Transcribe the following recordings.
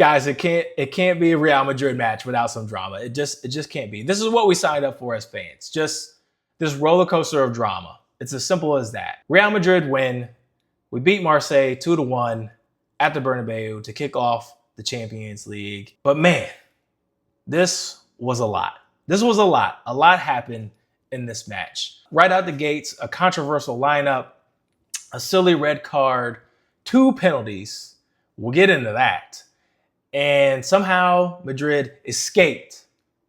Guys, it can't be a Real Madrid match without some drama. It just can't be. This is what we signed up for as fans. Just this roller coaster of drama. It's as simple as that. Real Madrid win. We beat Marseille 2-1 at the Bernabeu to kick off the Champions League. But man, this was a lot. This was a lot. A lot happened in this match. Right out the gates, a controversial lineup, a silly red card, 2 penalties. We'll get into that. And somehow Madrid escaped.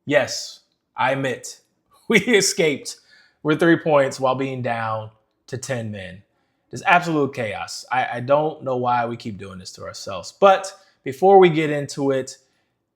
Yes, I admit, we escaped with 3 points while being down to 10 men. There's absolute chaos. I don't know why we keep doing this to ourselves. But before we get into it,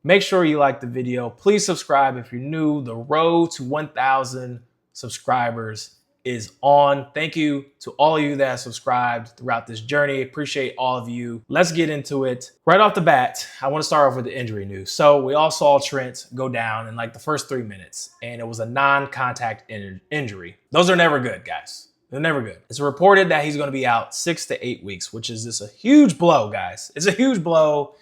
make sure you like the video. Please subscribe if you're new. The road to 1,000 subscribers is on. Thank you to all of you that have subscribed throughout this journey. Appreciate all of you. Let's get into it. Right off the bat, I want to start off with the injury news. So we all saw Trent go down in like the first 3 minutes, and it was a non-contact injury. Those are never good, guys. They're never good. It's reported that he's going to be out 6 to 8 weeks, which is just a huge blow, guys. It's a huge blow.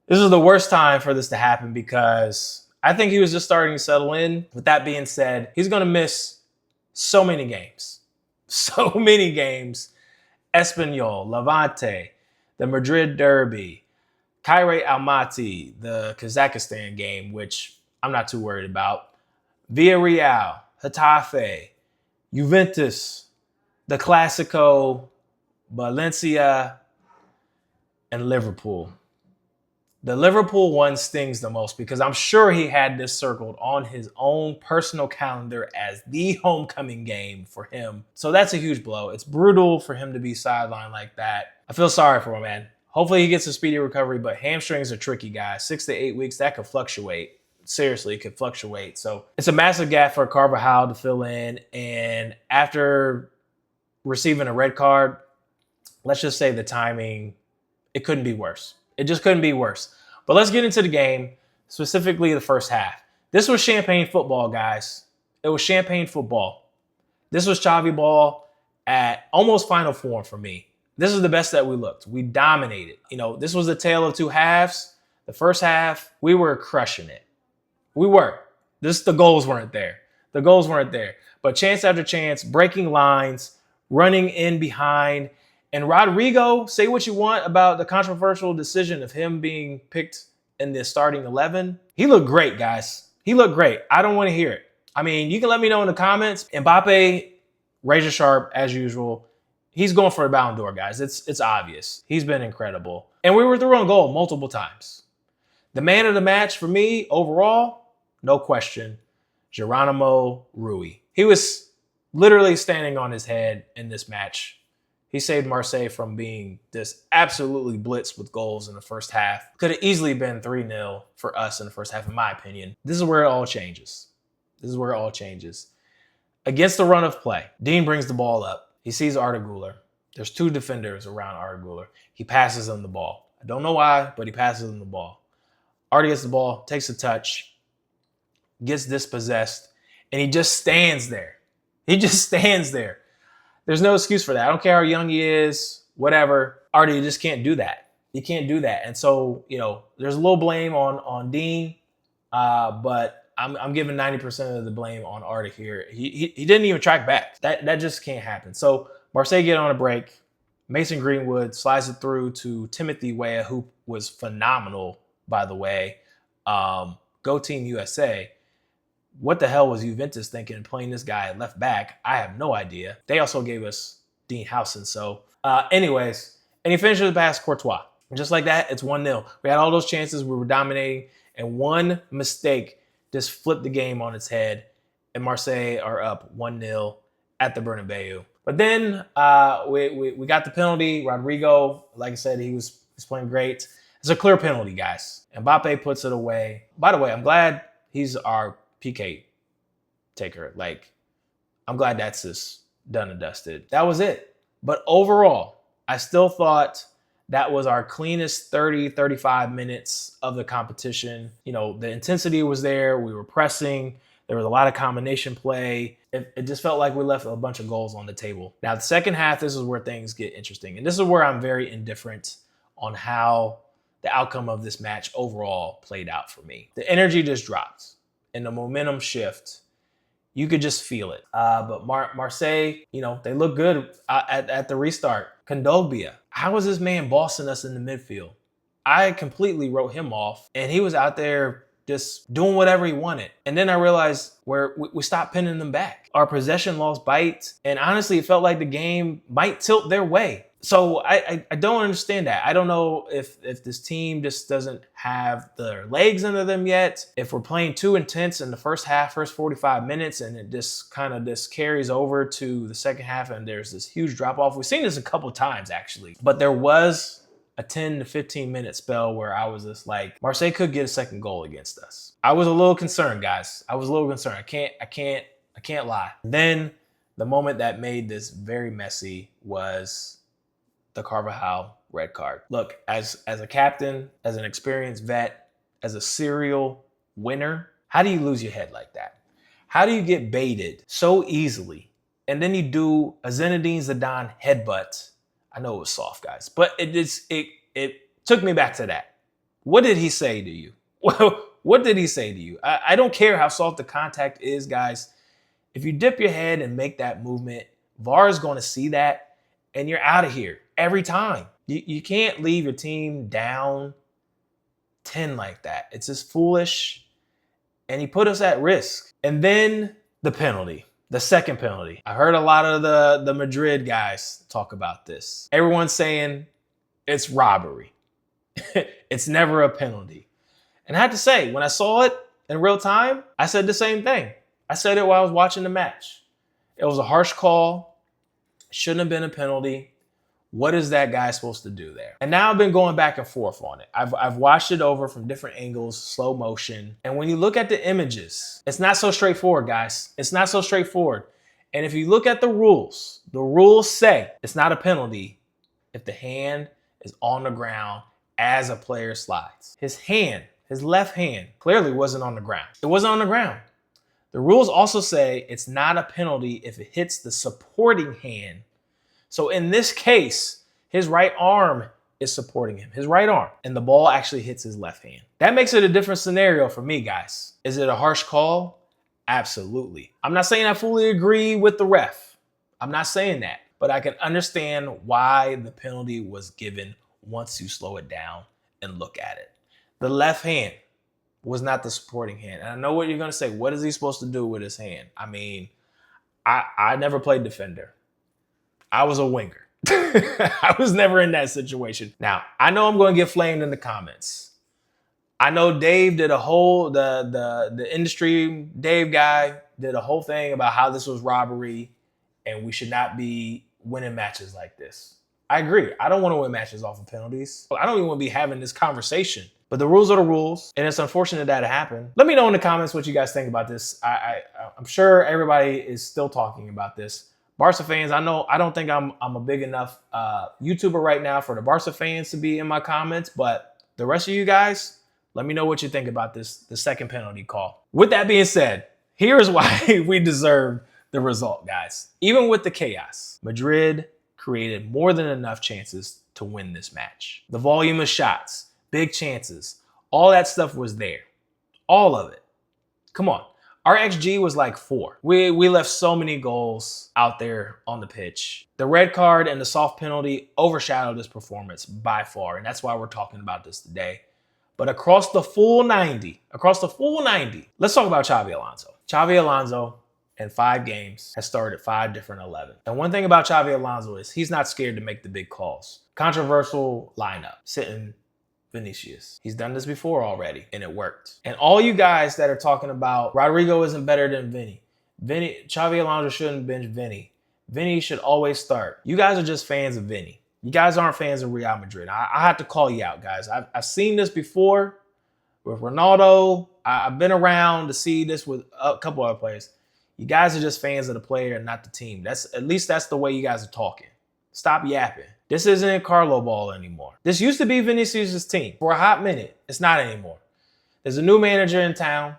This is the worst time for this to happen because I think he was just starting to settle in. With that being said, he's going to miss so many games. So many games. Espanyol, Levante, the Madrid Derby, Kairat Almaty, the Kazakhstan game, which I'm not too worried about, Villarreal, Getafe, Juventus, the Clásico, Valencia, and Liverpool. The Liverpool one stings the most because I'm sure he had this circled on his own personal calendar as the homecoming game for him. So that's a huge blow. It's brutal for him to be sidelined like that. I feel sorry for him, man. Hopefully he gets a speedy recovery, but hamstrings are tricky, guys. 6 to 8 weeks, that could fluctuate. Seriously, it could fluctuate. So it's a massive gap for Carvajal to fill in. And after receiving a red card, let's just say the timing, it couldn't be worse. It just couldn't be worse. But let's get into the game, specifically the first half. This was champagne football, guys. It was champagne football. This was Xavi ball at almost final form for me. This is the best that we looked. We dominated. You know, this was a tale of 2 halves. The first half, we were crushing it. We were. The goals weren't there. The goals weren't there. But chance after chance, breaking lines, running in behind. And Rodrygo, say what you want about the controversial decision of him being picked in the starting 11. He looked great, guys. He looked great. I don't want to hear it. I mean, you can let me know in the comments. Mbappé, razor sharp as usual. He's going for a Ballon d'Or, guys. It's obvious. He's been incredible. And we were through on goal multiple times. The man of the match for me overall, no question, Geronimo Rui. He was literally standing on his head in this match. He saved Marseille from being just absolutely blitzed with goals in the first half. Could have easily been 3-0 for us in the first half, in my opinion. This is where it all changes. This is where it all changes. Against the run of play, Dean brings the ball up. He sees Arda Güler. There's 2 defenders around Arda Güler. He passes him the ball. I don't know why, but he passes him the ball. Arda gets the ball, takes a touch, gets dispossessed, and he just stands there. He just stands there. There's no excuse for that. I don't care how young he is, whatever. Arda, you just can't do that. You can't do that. And so, you know, there's a little blame on Dean, but I'm giving 90% of the blame on Arda here. He didn't even track back. That just can't happen. So Marseille get on a break. Mason Greenwood slides it through to Timothy Weah, who was phenomenal, by the way. Go Team USA. What the hell was Juventus thinking playing this guy at left back? I have no idea. They also gave us Dean Howson. So anyways, and he finishes the pass Courtois. And just like that, it's 1-0. We had all those chances. We were dominating. And one mistake just flipped the game on its head. And Marseille are up 1-0 at the Bernabeu. But then we got the penalty. Rodrygo, like I said, he's playing great. It's a clear penalty, guys. Mbappé puts it away. By the way, I'm glad he's our PK taker. Like, I'm glad that's just done and dusted. That was it. But overall, I still thought that was our cleanest 30, 35 minutes of the competition. You know, the intensity was there. We were pressing. There was a lot of combination play. It just felt like we left a bunch of goals on the table. Now, the second half, this is where things get interesting. And this is where I'm very indifferent on how the outcome of this match overall played out for me. The energy just dropped and the momentum shift. You could just feel it. But Marseille, they look good at the restart. Kondogbia, how was this man bossing us in the midfield? I completely wrote him off, and he was out there just doing whatever he wanted. And then I realized we stopped pinning them back. Our possession lost bite, and honestly, it felt like the game might tilt their way. So I don't understand that. I don't know if this team just doesn't have their legs under them yet, if we're playing too intense in the first half, first 45 minutes, and it just kind of carries over to the second half and there's this huge drop off. We've seen this a couple times actually, but there was a 10 to 15 minute spell where I was just like, Marseille could get a second goal against us. I was a little concerned, guys. I was a little concerned. I can't lie. Then the moment that made this very messy was the Carvajal red card. Look, as a captain, as an experienced vet, as a serial winner, how do you lose your head like that? How do you get baited so easily? And then you do a Zinedine Zidane headbutt. I know it was soft, guys, but it took me back to that. What did he say to you? What did he say to you? I don't care how soft the contact is, guys. If you dip your head and make that movement, VAR is going to see that, and you're out of here every time. You can't leave your team down 10 like that. It's just foolish, and he put us at risk. And then the penalty, the second penalty. I heard a lot of the Madrid guys talk about this. Everyone's saying it's robbery. It's never a penalty. And I had to say, when I saw it in real time, I said the same thing. I said it while I was watching the match. It was a harsh call. It shouldn't have been a penalty. What is that guy supposed to do there? And now I've been going back and forth on it. I've watched it over from different angles, slow motion. And when you look at the images, it's not so straightforward, guys. It's not so straightforward. And if you look at the rules say it's not a penalty if the hand is on the ground as a player slides. His hand, his left hand, clearly wasn't on the ground. It wasn't on the ground. The rules also say it's not a penalty if it hits the supporting hand. So in this case, his right arm is supporting him, his right arm, and the ball actually hits his left hand. That makes it a different scenario for me, guys. Is it a harsh call? Absolutely. I'm not saying I fully agree with the ref. I'm not saying that, but I can understand why the penalty was given once you slow it down and look at it. The left hand was not the supporting hand. And I know what you're going to say. What is he supposed to do with his hand? I mean, I never played defender. I was a winger. I was never in that situation. Now, I know I'm going to get flamed in the comments. I know Dave did a whole, the industry, Dave guy did a whole thing about how this was robbery and we should not be winning matches like this. I agree. I don't want to win matches off of penalties. I don't even want to be having this conversation. But the rules are the rules, and it's unfortunate that it happened. Let me know in the comments what you guys think about this. I'm sure everybody is still talking about this. Barca fans, I don't think I'm a big enough YouTuber right now for the Barca fans to be in my comments, but the rest of you guys, let me know what you think about the second penalty call. With that being said, here's why we deserved the result, guys. Even with the chaos, Madrid created more than enough chances to win this match. The volume of shots, big chances, all that stuff was there. All of it. Come on. Our XG was like 4. We left so many goals out there on the pitch. The red card and the soft penalty overshadowed this performance by far, and that's why we're talking about this today. But across the full 90, let's talk about Xabi Alonso. Xabi Alonso in 5 games has started 5 different 11. And one thing about Xabi Alonso is he's not scared to make the big calls. Controversial lineup, sitting Vinicius. He's done this before already, and it worked. And all you guys that are talking about Rodrygo isn't better than Vinny. Xabi Alonso shouldn't bench Vinny. Vinny should always start. You guys are just fans of Vinny. You guys aren't fans of Real Madrid. I have to call you out, guys. I've seen this before with Ronaldo. I've been around to see this with a couple other players. You guys are just fans of the player and not the team. At least that's the way you guys are talking. Stop yapping. This isn't Carlo ball anymore. This used to be Vinicius' team. For a hot minute, it's not anymore. There's a new manager in town.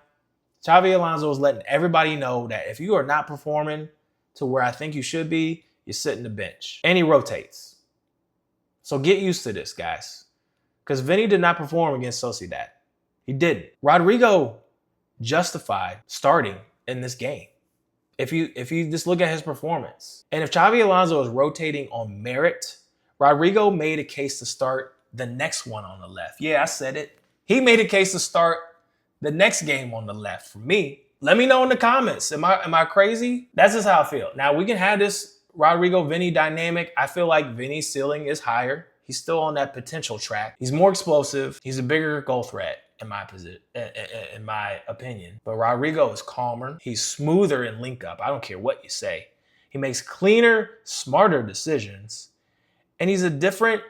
Xabi Alonso is letting everybody know that if you are not performing to where I think you should be, you're sitting the bench. And he rotates. So get used to this, guys. because Vinny did not perform against Sociedad. He didn't. Rodrygo justified starting in this game. If you just look at his performance. And if Xabi Alonso is rotating on merit, Rodrygo made a case to start the next one on the left. Yeah, I said it. He made a case to start the next game on the left for me. Let me know in the comments. Am I crazy? That's just how I feel. Now, we can have this Rodrygo-Vinny dynamic. I feel like Vinny's ceiling is higher. He's still on that potential track. He's more explosive. He's a bigger goal threat in my opinion. But Rodrygo is calmer. He's smoother in link up. I don't care what you say. He makes cleaner, smarter decisions. And he's a different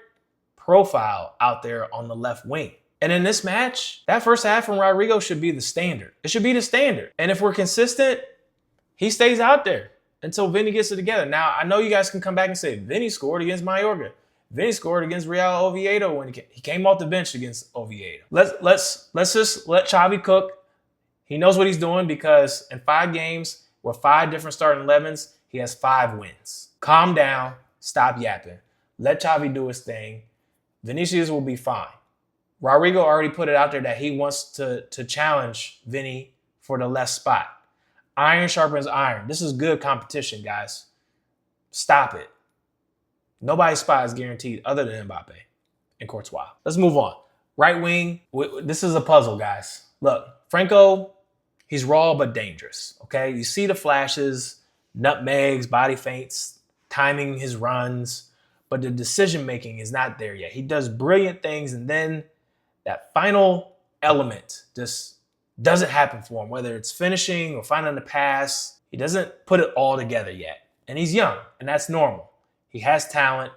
profile out there on the left wing. And in this match, that first half from Rodrygo should be the standard. It should be the standard. And if we're consistent, he stays out there until Vinny gets it together. Now, I know you guys can come back and say, Vinny scored against Mallorca. Vinny scored against Real Oviedo when he came off the bench against Oviedo. Let's just let Xavi cook. He knows what he's doing because in 5 games with 5 different starting 11s, he has 5 wins. Calm down. Stop yapping. Let Xavi do his thing. Vinicius will be fine. Rodrygo already put it out there that he wants to challenge Vinny for the left spot. Iron sharpens iron. This is good competition, guys. Stop it. Nobody's spot is guaranteed other than Mbappé and Courtois. Let's move on. Right wing, this is a puzzle, guys. Look, Franco, he's raw but dangerous, okay? You see the flashes, nutmegs, body feints, timing his runs, but the decision-making is not there yet. He does brilliant things, and then that final element just doesn't happen for him, whether it's finishing or finding the pass. He doesn't put it all together yet. And he's young, and that's normal. He has talent,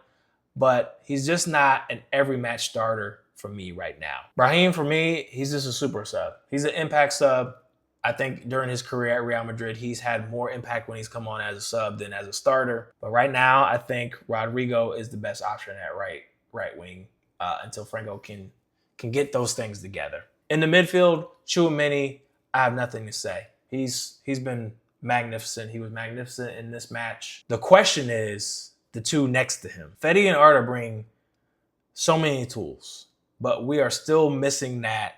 but he's just not an every match starter for me right now. Brahim, for me, he's just a super sub. He's an impact sub. I think during his career at Real Madrid, he's had more impact when he's come on as a sub than as a starter. But right now, I think Rodrygo is the best option at right wing until Franco can get those things together. In the midfield, Tchouaméni, I have nothing to say. He's been magnificent. He was magnificent in this match. The question is the two next to him. Fede and Arda bring so many tools, but we are still missing that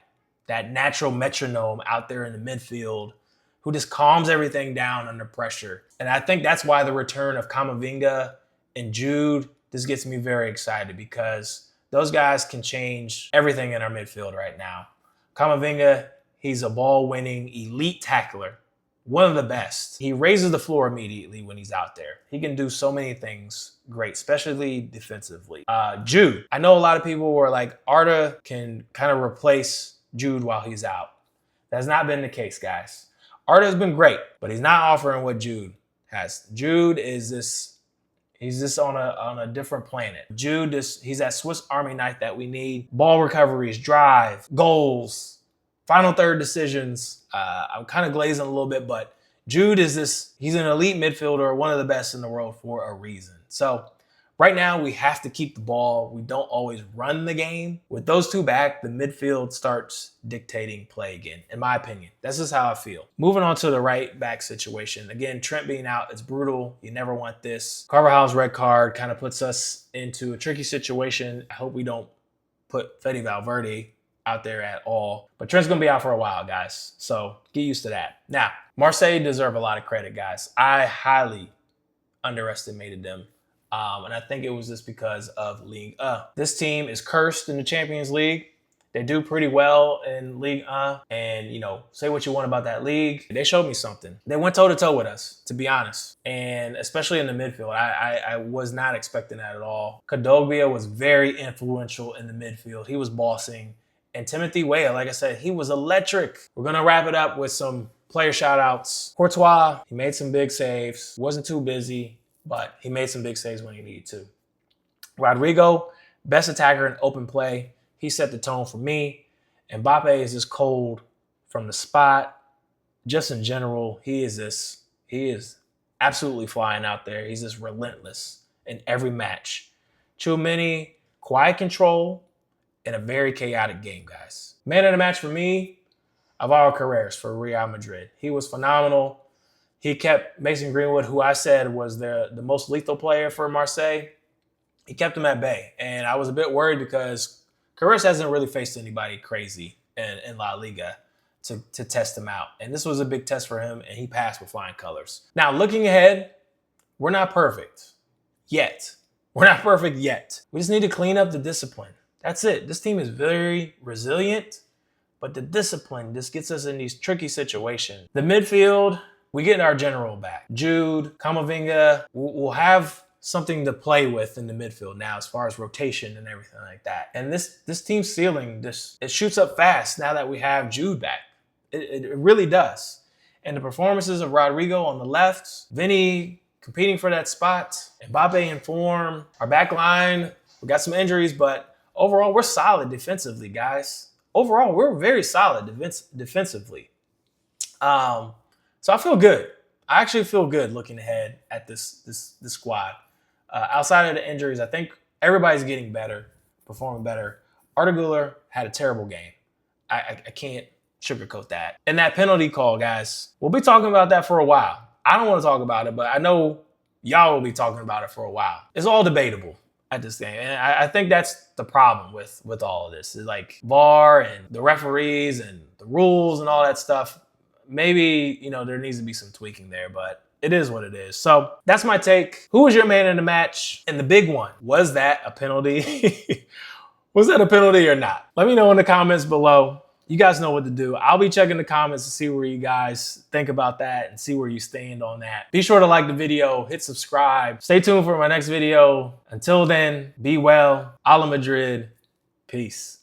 natural metronome out there in the midfield who just calms everything down under pressure. And I think that's why the return of Camavinga and Jude just gets me very excited because those guys can change everything in our midfield right now. Camavinga, he's a ball-winning elite tackler, one of the best. He raises the floor immediately when he's out there. He can do so many things great, especially defensively. Jude, I know a lot of people were like, Arda can kind of replace Jude while he's out. That's not been the case, guys. Arda's been great, but he's not offering what Jude has. Jude is this, he's just on a different planet. Jude, he's that Swiss Army knife that we need. Ball recoveries, drive, goals, final third decisions. I'm kind of glazing a little bit, but Jude is this, he's an elite midfielder, one of the best in the world for a reason. So right now we have to keep the ball. We don't always run the game. With those two back, the midfield starts dictating play again, in my opinion. That's just how I feel. Moving on to the right back situation. Again, Trent being out, it's brutal. You never want this. Carvajal's red card kind of puts us into a tricky situation. I hope we don't put Fede Valverde out there at all. But Trent's going to be out for a while, guys. So get used to that. Now, Marseille deserve a lot of credit, guys. I highly underestimated them. And I think it was just because of Ligue 1. This team is cursed in the Champions League. They do pretty well in Ligue 1. And, you know, say what you want about that league. They showed me something. They went toe-to-toe with us, to be honest. And especially in the midfield, I was not expecting that at all. Kondogbia was very influential in the midfield. He was bossing. And Timothy Weah, like I said, he was electric. We're going to wrap it up with some player shout-outs. Courtois, he made some big saves. Wasn't too busy, but he made some big saves when he needed to. Rodrygo, best attacker in open play. He set the tone for me. Mbappé is just cold from the spot. Just in general, he is absolutely flying out there. He's just relentless in every match. Tchouaméni, quiet control in a very chaotic game, guys. Man of the match for me, Alvaro Carreras for Real Madrid. He was phenomenal. He kept Mason Greenwood, who I said was the most lethal player for Marseille. He kept him at bay. And I was a bit worried because Carvajal hasn't really faced anybody crazy in La Liga to test him out. And this was a big test for him, and he passed with flying colors. Now, looking ahead, we're not perfect yet. We're not perfect yet. We just need to clean up the discipline. That's it. This team is very resilient, but the discipline just gets us in these tricky situations. The midfield, we get our general back. Jude, Camavinga, we'll have something to play with in the midfield now as far as rotation and everything like that. And this team's ceiling, it shoots up fast now that we have Jude back. It really does. And the performances of Rodrygo on the left, Vinny competing for that spot, Mbappé in form, our back line, we got some injuries, but overall, we're solid defensively, guys. Overall, we're very solid defensively. So I feel good. I actually feel good looking ahead at this squad. Outside of the injuries, I think everybody's getting better, performing better. Arda had a terrible game. I can't sugarcoat that. And that penalty call, guys, we'll be talking about that for a while. I don't want to talk about it, but I know y'all will be talking about it for a while. It's all debatable at this game. And I think that's the problem with all of this. It's like VAR and the referees and the rules and all that stuff. Maybe, there needs to be some tweaking there, but it is what it is. So that's my take. Who was your man in the match? And the big one, was that a penalty? Was that a penalty or not? Let me know in the comments below. You guys know what to do. I'll be checking the comments to see where you guys think about that and see where you stand on that. Be sure to like the video, hit subscribe. Stay tuned for my next video. Until then, be well. A la Madrid. Peace.